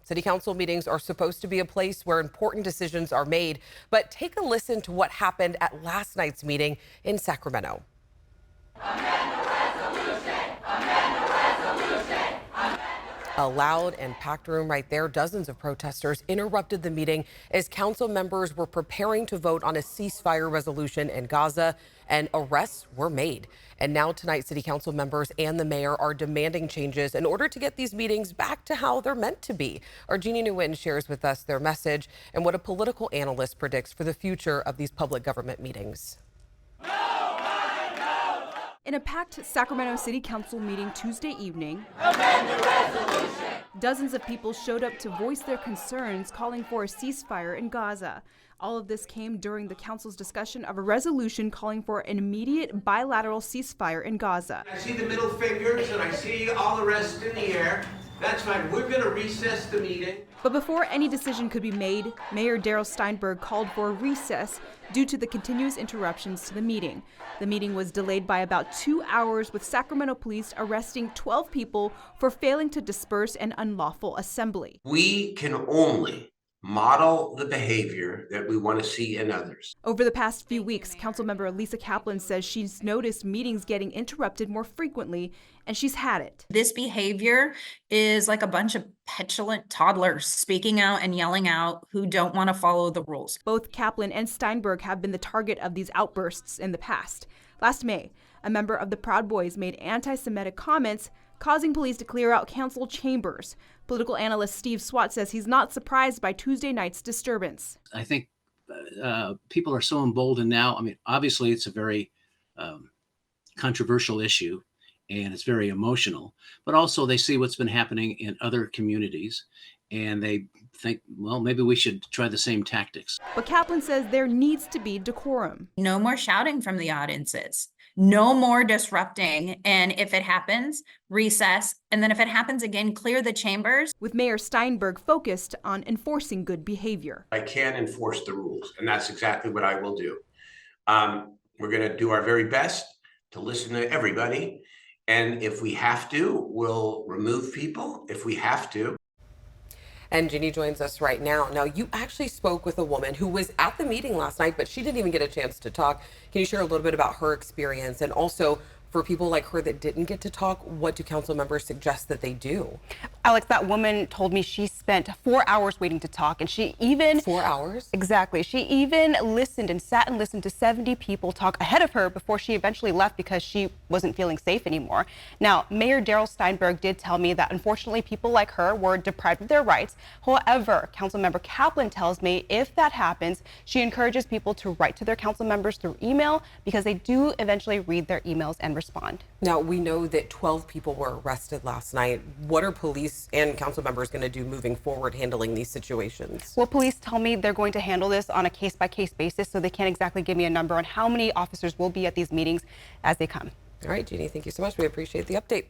City council meetings are supposed to be a place where important decisions are made, but take a listen to what happened at last night's meeting in Sacramento. A loud and packed room right there. Dozens of protesters interrupted the meeting as council members were preparing to vote on a ceasefire resolution in Gaza, and arrests were made. And now tonight, city council members and the mayor are demanding changes in order to get these meetings back to how they're meant to be. Our Jeannie Nguyen shares with us their message and what a political analyst predicts for the future of these public government meetings. In a packed Sacramento City Council meeting Tuesday evening, dozens of people showed up to voice their concerns, calling for a ceasefire in Gaza. All of this came during the council's discussion of a resolution calling for an immediate bilateral ceasefire in Gaza. I see the middle fingers and I see all the rest in the air. That's fine. We're going to recess the meeting. But before any decision could be made, Mayor Darrell Steinberg called for a recess due to the continuous interruptions to the meeting. The meeting was delayed by about 2 hours, with Sacramento police arresting 12 people for failing to disperse an unlawful assembly. We can only model the behavior that we want to see in others. Over the past few weeks, Councilmember Lisa Kaplan says she's noticed meetings getting interrupted more frequently, and she's had it. This behavior is like a bunch of petulant toddlers speaking out and yelling out who don't want to follow the rules. Both Kaplan and Steinberg have been the target of these outbursts in the past. Last May, a member of the Proud Boys made anti-Semitic comments, causing police to clear out council chambers. Political analyst Steve Swat says he's not surprised by Tuesday night's disturbance. I think people are so emboldened now. I mean, obviously, it's a very controversial issue and it's very emotional, but also they see what's been happening in other communities and they think, well, maybe we should try the same tactics. But Kaplan says there needs to be decorum. No more shouting from the audiences. No more disrupting. And if it happens, recess. And then if it happens again, clear the chambers. With Mayor Steinberg focused on enforcing good behavior. I can't enforce the rules, and that's exactly what I will do. We're going to do our very best to listen to everybody. And if we have to, we'll remove people if we have to. And Jeannie joins us right now. Now, you actually spoke with a woman who was at the meeting last night, but she didn't even get a chance to talk. Can you share a little bit about her experience? And also, for people like her that didn't get to talk, what do council members suggest that they do? Alex, that woman told me she spent 4 hours waiting to talk, and she even... 4 hours? Exactly. She even listened and sat and listened to 70 people talk ahead of her before she eventually left because she wasn't feeling safe anymore. Now, Mayor Darrell Steinberg did tell me that unfortunately people like her were deprived of their rights. However, Councilmember Kaplan tells me if that happens, she encourages people to write to their council members through email because they do eventually read their emails and respond. Now, we know that 12 people were arrested last night. What are police and council members going to do moving forward handling these situations? Well, police tell me they're going to handle this on a case-by-case basis, so they can't exactly give me a number on how many officers will be at these meetings as they come. All right, Jeannie, thank you so much. We appreciate the update.